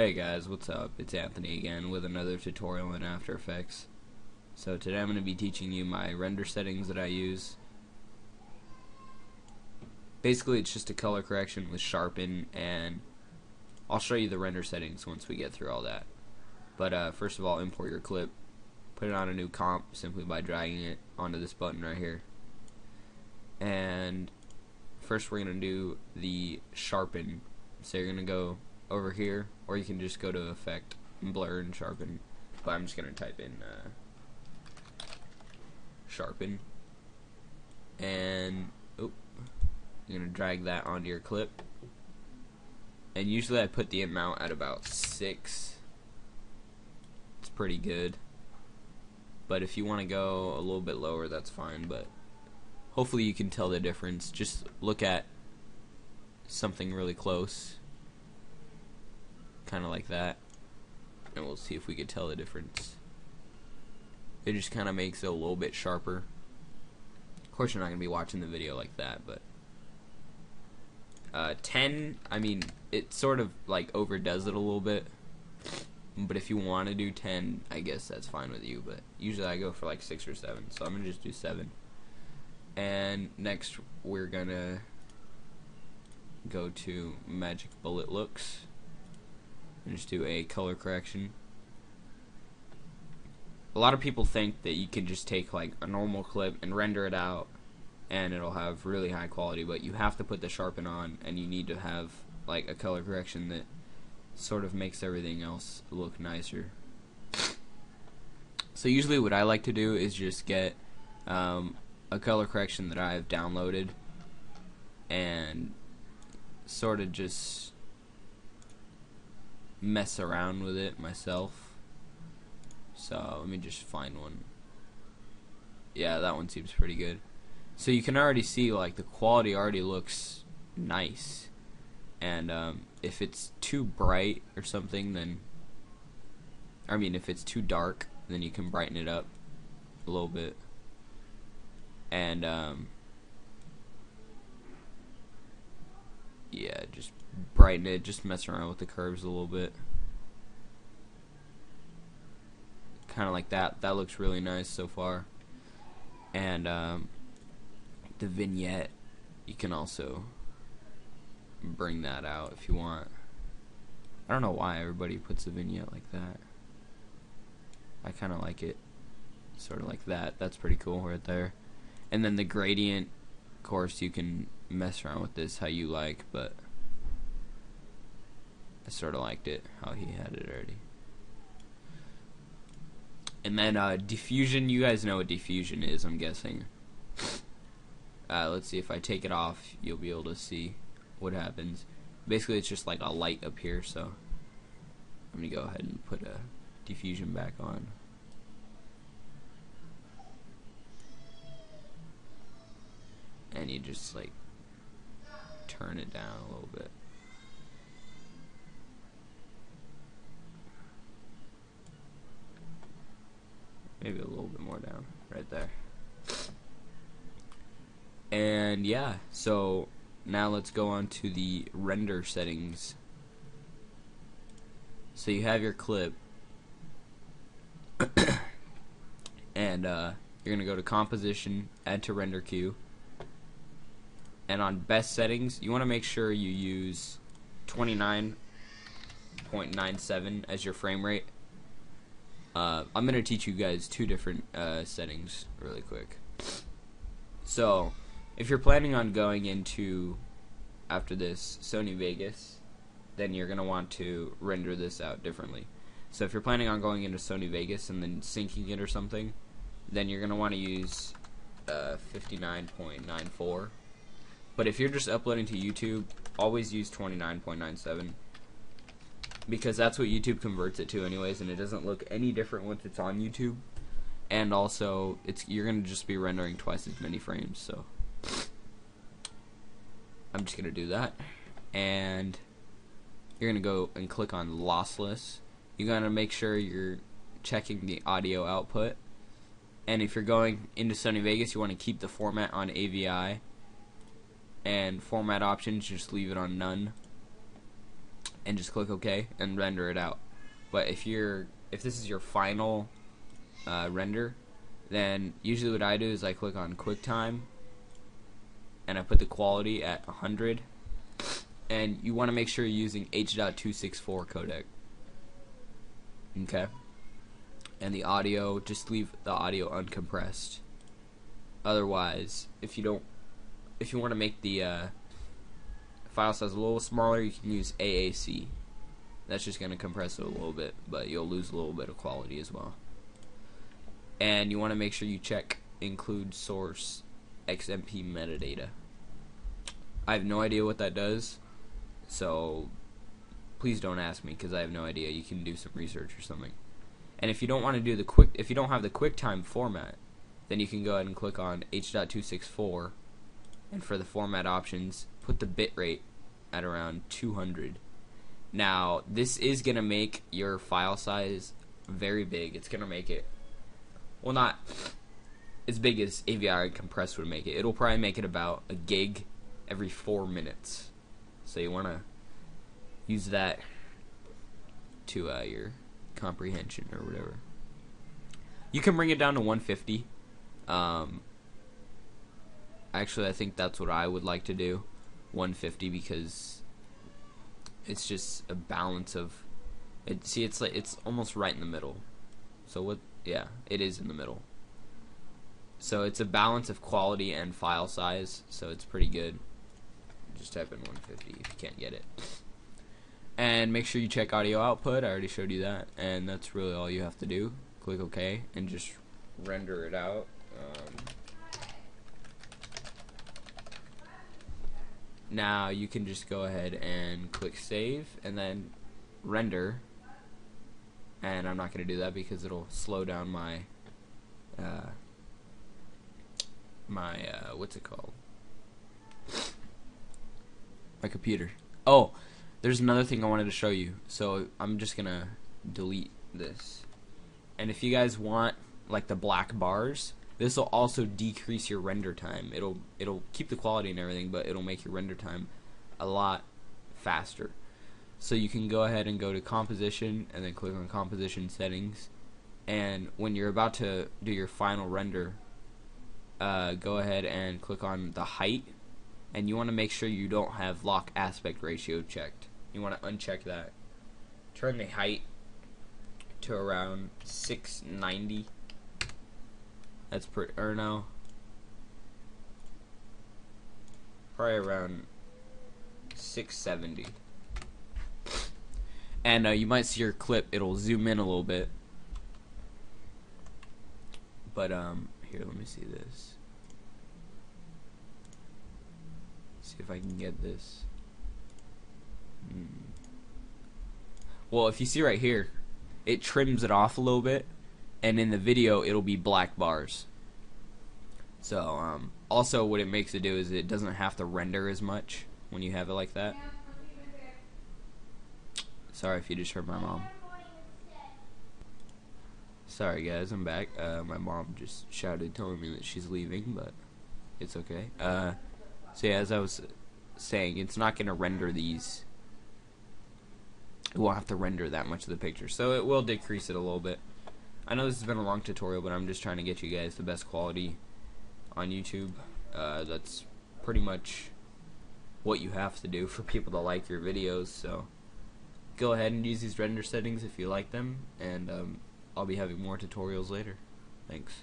Hey guys, what's up? It's Anthony again with another tutorial in After Effects. So today I'm going to be teaching you my render settings that I use. Basically it's just a color correction with sharpen, and I'll show you the render settings once we get through all that. But first of all, import your clip, put it on a new comp simply by dragging it onto this button right here. And first we're going to do the sharpen. So you're going to go over here, or you can just go to effect and blur and sharpen, but I'm just gonna type in sharpen, and you're gonna drag that onto your clip, and usually I put the amount at about 6. It's pretty good, but if you want to go a little bit lower, that's fine. But hopefully you can tell the difference. Just look at something really close, kind of like that, and we'll see if we could tell the difference. It just kind of makes it a little bit sharper. Of course you're not going to be watching the video like that, but 10, I mean, it sort of like overdoes it a little bit, but if you want to do 10, I guess that's fine with you, but usually I go for like 6 or 7, so I'm going to just do 7. And next we're going to go to magic bullet looks and just do a color correction. A lot of people think that you can just take like a normal clip and render it out and it'll have really high quality, but you have to put the sharpen on, and you need to have like a color correction that sort of makes everything else look nicer. So usually what I like to do is just get a color correction that I've downloaded and sort of just mess around with it myself. So let me just find one. Yeah, that one seems pretty good. So you can already see like the quality already looks nice, and if it's too bright or something, then if it's too dark, then you can brighten it up a little bit, and yeah, just brighten it, just mess around with the curves a little bit, kind of like that. That looks really nice so far. And the vignette, you can also bring that out if you want. I don't know why everybody puts a vignette like that. I kind of like it sort of like that. That's pretty cool right there. And then the gradient, of course you can mess around with this how you like, but I sort of liked it how he had it already. And then diffusion, you guys know what diffusion is, I'm guessing. Let's see, if I take it off, you'll be able to see what happens. Basically it's just like a light up here, so I'm gonna go ahead and put a diffusion back on. And you just like turn it down a little bit. Maybe a little bit more down, right there. And yeah, so now let's go on to the render settings. So you have your clip, and you're gonna go to composition, add to render queue, and on best settings, you want to make sure you use 29.97 as your frame rate. I'm going to teach you guys 2 different settings really quick. So, if you're planning on going into, after this, Sony Vegas, then you're going to want to render this out differently. So if you're planning on going into Sony Vegas and then syncing it or something, then you're going to want to use 59.94. But if you're just uploading to YouTube, always use 29.97. Because that's what YouTube converts it to anyways, and it doesn't look any different once it's on YouTube. And also, you're going to just be rendering twice as many frames, so I'm just going to do that. And you're going to go and click on lossless. You're going to make sure you're checking the audio output. And if you're going into Sony Vegas, you want to keep the format on AVI. And format options, just leave it on none. and just click OK and render it out. But if this is your final render, then usually what I do is I click on QuickTime and I put the quality at 100, and you want to make sure you're using H.264 codec. Okay, and the audio, just leave the audio uncompressed. Otherwise, if you want to make the file size a little smaller, you can use AAC. That's just going to compress it a little bit, but you'll lose a little bit of quality as well. And you want to make sure you check include source XMP metadata. I have no idea what that does, so please don't ask me because I have no idea. You can do some research or something. And if you don't want to do if you don't have the QuickTime format, then you can go ahead and click on H.264, and for the format options, put the bitrate at around 200. Now, this is going to make your file size very big. It's going to make it, well, not as big as AVI compressed would make it. It'll probably make it about a gig every 4 minutes. So you want to use that to your comprehension or whatever. You can bring it down to 150. Actually, I think that's what I would like to do, 150, because it's just a balance of it. See, it's like it's almost right in the middle. So what? Yeah, it is in the middle. So it's a balance of quality and file size. So it's pretty good. Just type in 150 if you can't get it. And make sure you check audio output. I already showed you that, and that's really all you have to do. Click OK and just render it out. Now you can just go ahead and click save and then render, and I'm not going to do that because it'll slow down my what's it called, my computer. Oh, there's another thing I wanted to show you, so I'm just gonna delete this. And if you guys want like the black bars, this will also decrease your render time. It'll keep the quality and everything, but it'll make your render time a lot faster. So you can go ahead and go to composition and then click on composition settings, and when you're about to do your final render, go ahead and click on the height, and you want to make sure you don't have lock aspect ratio checked. You want to uncheck that. Turn the height to around 690. That's pretty, or no, probably around 670. And you might see your clip, it'll zoom in a little bit. But here, let me see this. See if I can get this. Well, if you see right here, it trims it off a little bit, and in the video it'll be black bars. So also what it makes it do is it doesn't have to render as much when you have it like that. Sorry if you just heard my mom. Sorry guys, I'm back. My mom just shouted telling me that she's leaving, but it's okay. So yeah, as I was saying, it's not going to render these. It won't have to render that much of the picture, so it will decrease it a little bit. I know this has been a long tutorial, but I'm just trying to get you guys the best quality on YouTube. That's pretty much what you have to do for people to like your videos, so go ahead and use these render settings if you like them, and I'll be having more tutorials later. Thanks.